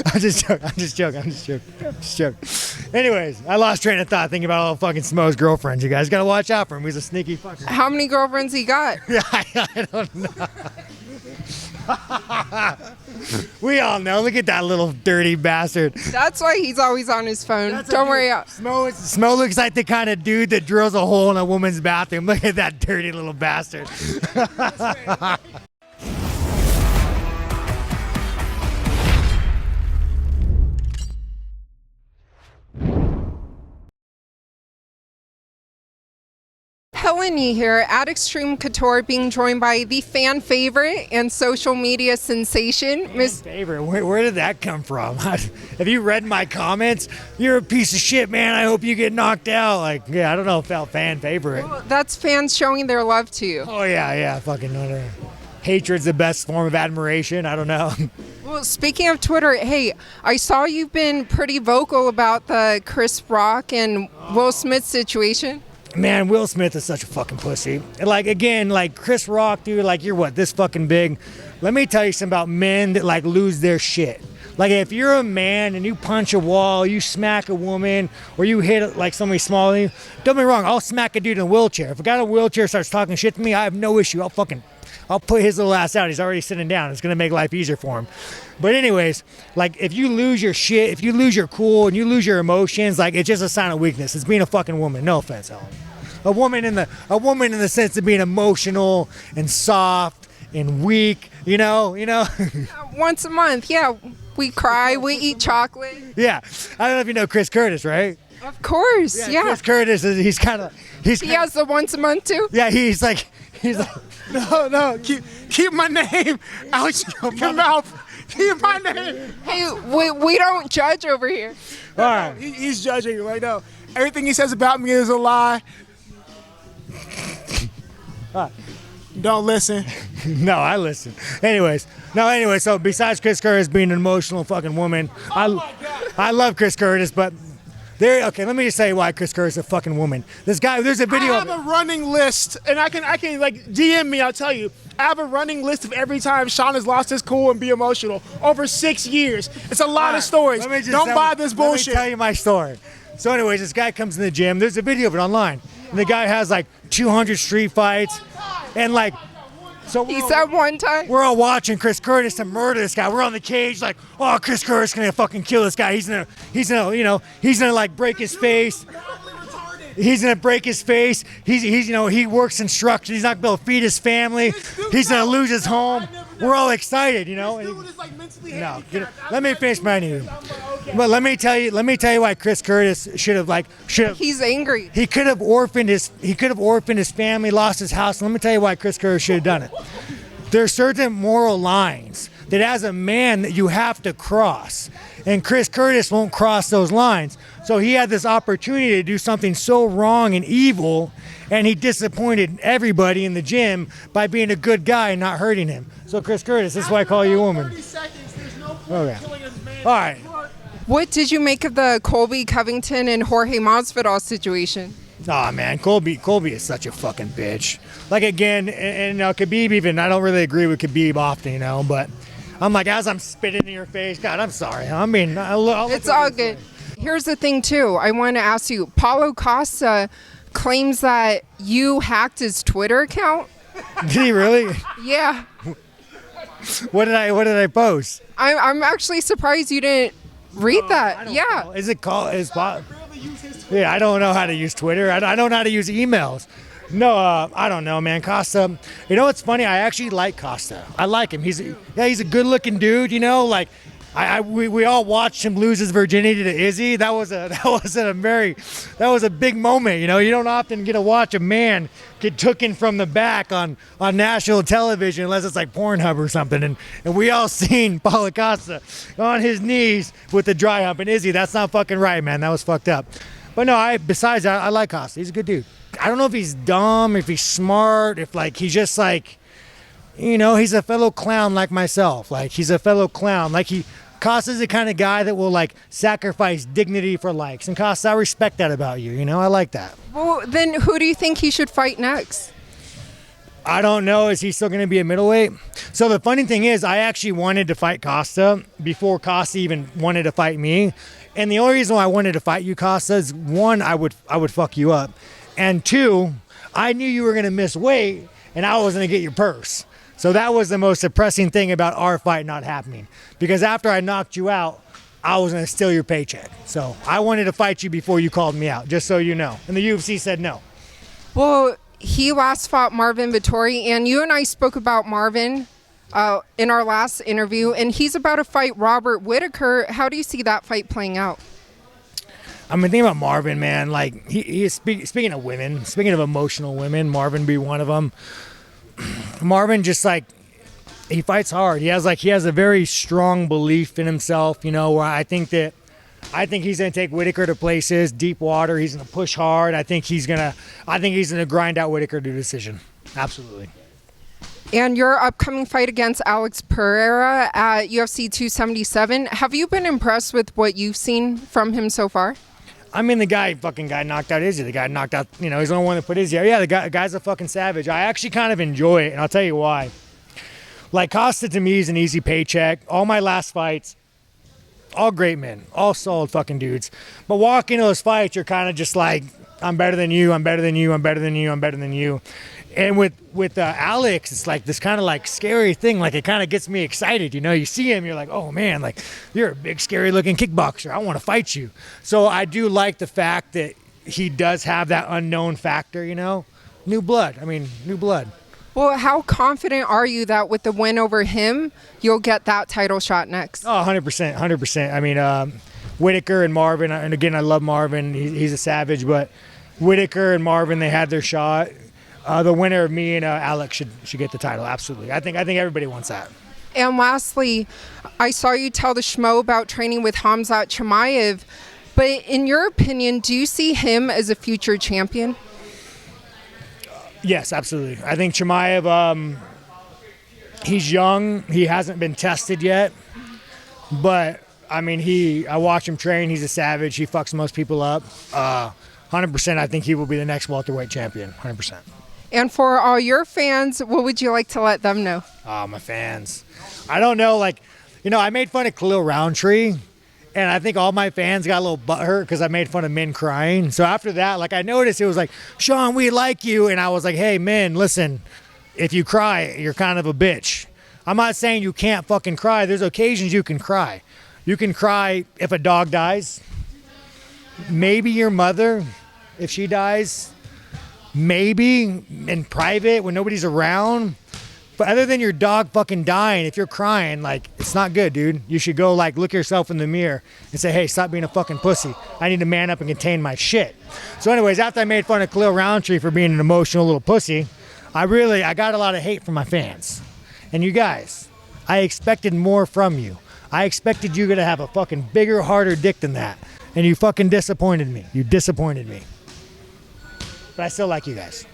I'm just joking. Anyways, I lost train of thought thinking about all fucking Smo's girlfriends. You guys gotta watch out for him. He's a sneaky fucker. How many girlfriends he got? Yeah, I don't know. We all know. Look at that little dirty bastard. That's why he's always on his phone. Don't worry. Smo looks like the kind of dude that drills a hole in a woman's bathroom. Look at that dirty little bastard. Helene here at Extreme Couture, being joined by the fan favorite and social media sensation, Miss. Favorite? Where did that come from? Have you read my comments? You're a piece of shit, man. I hope you get knocked out. Like, yeah, I don't know if felt fan favorite. Well, that's fans showing their love to you. Oh yeah, fucking whatever. Hatred's the best form of admiration. I don't know. Well, speaking of Twitter, hey, I saw you've been pretty vocal about the Chris Rock and Will Smith situation. Man, Will Smith is such a fucking pussy. Like, again, like Chris Rock, dude, like you're what, this fucking big? Let me tell you something about men that like lose their shit. Like if you're a man and you punch a wall, you smack a woman, or you hit like somebody smaller than you, don't get me wrong, I'll smack a dude in a wheelchair. If a guy in a wheelchair starts talking shit to me, I have no issue. I'll put his little ass out. He's already sitting down. It's gonna make life easier for him. But anyways, like if you lose your shit, if you lose your cool and you lose your emotions, like it's just a sign of weakness. It's being a fucking woman. No offense, Helen. A woman in the sense of being emotional and soft and weak, you know. Once a month, yeah, we cry, we eat chocolate. Yeah, I don't know if you know Chris Curtis, right? Of course, yeah. Chris Curtis, he has the once a month too. Yeah, he's like. No, keep my name out your mouth. Keep my name. Hey, we don't judge over here. All right. He's judging right now. Everything he says about me is a lie. Don't listen. No, I listen. Anyway, so besides Chris Curtis being an emotional fucking woman, I love Chris Curtis, but okay, let me just say why Chris Curtis is a fucking woman. This guy, there's a video. I have a running list, and I can like DM me. I'll tell you. I have a running list of every time Sean has lost his cool and be emotional over 6 years. It's a lot of stories. Don't buy this bullshit. Let me tell you my story. So anyways, this guy comes in the gym. There's a video of it online. And the guy has like 200 street fights. And like, so he said one time. We're all watching Chris Curtis to murder this guy. We're on the cage like, oh, Chris Curtis gonna fucking kill this guy. He's gonna like break his face. He's gonna break his face. He works construction. He's not gonna be able to feed his family. He's gonna lose his home. We're all excited, This dude is like mentally handicapped. Let me finish my news. But let me tell you why Chris Curtis should have. He's angry. He could have orphaned his family, lost his house. Let me tell you why Chris Curtis should have done it. There are certain moral lines that as a man that you have to cross. And Chris Curtis won't cross those lines. So he had this opportunity to do something so wrong and evil, and he disappointed everybody in the gym by being a good guy and not hurting him. So Chris Curtis, this is why I call you a woman. 30 seconds, there's no point killing this man. All right. What did you make of the Colby Covington and Jorge Masvidal situation? Oh man, Colby is such a fucking bitch. Like again, and Khabib even, I don't really agree with Khabib often, but I'm like, as I'm spitting in your face, God, I'm sorry. I mean, it's all good. Here's the thing too. I want to ask you, Paulo Costa claims that you hacked his Twitter account. Did he really? Yeah. What did I post? I'm actually surprised you didn't read that. Yeah. Is it called? Yeah, I don't know how to use Twitter. I don't know how to use emails. No, I don't know, man. Costa, what's funny? I actually like Costa. I like him. He's a good-looking dude. Like, we all watched him lose his virginity to Izzy. That was a big moment. You don't often get to watch a man get taken from the back on national television unless it's like Pornhub or something. And we all seen Paulo Costa on his knees with the dry hump. And Izzy, that's not fucking right, man. That was fucked up. But no, besides that, I like Costa. He's a good dude. I don't know if he's dumb, if he's smart, if like he's just like, he's a fellow clown like myself. Like he's a fellow clown. Like Costa's the kind of guy that will like sacrifice dignity for likes. And Costa, I respect that about you. I like that. Well, then who do you think he should fight next? I don't know. Is he still going to be a middleweight? So the funny thing is, I actually wanted to fight Costa before Costa even wanted to fight me. And the only reason why I wanted to fight you, Costa, is one, I would fuck you up. And two, I knew you were going to miss weight and I was going to get your purse. So that was the most depressing thing about our fight not happening. Because after I knocked you out, I was going to steal your paycheck. So I wanted to fight you before you called me out, just so you know. And the UFC said no. Well, he last fought Marvin Vettori, and you and I spoke about Marvin in our last interview, and he's about to fight Robert Whittaker. How do you see that fight playing out? I mean, think about Marvin, man. Like, he is speaking of women, speaking of emotional women, Marvin be one of them. Marvin just, like, he fights hard. He has a very strong belief in himself, you know, where I think he's going to take Whittaker to places, deep water. He's going to push hard. I think he's going to grind out Whittaker to decision. Absolutely. And your upcoming fight against Alex Pereira at UFC 277, have you been impressed with what you've seen from him so far? I mean, the guy knocked out Izzy. The guy knocked out, you know, he's the only one that put Izzy out. Yeah, the guy's a fucking savage. I actually kind of enjoy it, and I'll tell you why. Like, Costa to me is an easy paycheck. All my last fights, all great men, all solid fucking dudes. But walking into those fights, you're kind of just like, I'm better than you, I'm better than you, I'm better than you, I'm better than you. And with Alex, it's like this kind of like scary thing. Like, it kind of gets me excited. You know, you see him, you're like, oh man, like, you're a big, scary looking kickboxer. I want to fight you. So I do like the fact that he does have that unknown factor, you know? New blood. Well, how confident are you that with the win over him, you'll get that title shot next? Oh, 100%. I mean, Whittaker and Marvin, and again, I love Marvin. He's a savage, but Whittaker and Marvin, they had their shot. The winner of me and Alex should get the title. Absolutely. I think everybody wants that. And lastly, I saw you tell the Schmo about training with Khamzat Chimaev, but in your opinion, do you see him as a future champion? Yes, absolutely. I think Chimaev, he's young. He hasn't been tested yet. But, I mean, I watch him train. He's a savage. He fucks most people up. 100%, I think he will be the next welterweight champion. 100%. And for all your fans, what would you like to let them know? Oh, my fans. I don't know. Like, you know, I made fun of Khalil Roundtree. And I think all my fans got a little butthurt because I made fun of men crying. So after that, like, I noticed it was like, Sean, we like you. And I was like, hey, men, listen, if you cry, you're kind of a bitch. I'm not saying you can't fucking cry. There's occasions you can cry. You can cry if a dog dies. Maybe your mother, if she dies. Maybe in private when nobody's around. But other than your dog fucking dying, if you're crying, like, it's not good, dude. You should go, like, look yourself in the mirror and say, hey, stop being a fucking pussy. I need to man up and contain my shit. So anyways, after I made fun of Khalil Roundtree for being an emotional little pussy, I got a lot of hate from my fans. And you guys, I expected more from you. I expected you to have a fucking bigger, harder dick than that. And you fucking disappointed me. You disappointed me. But I still like you guys.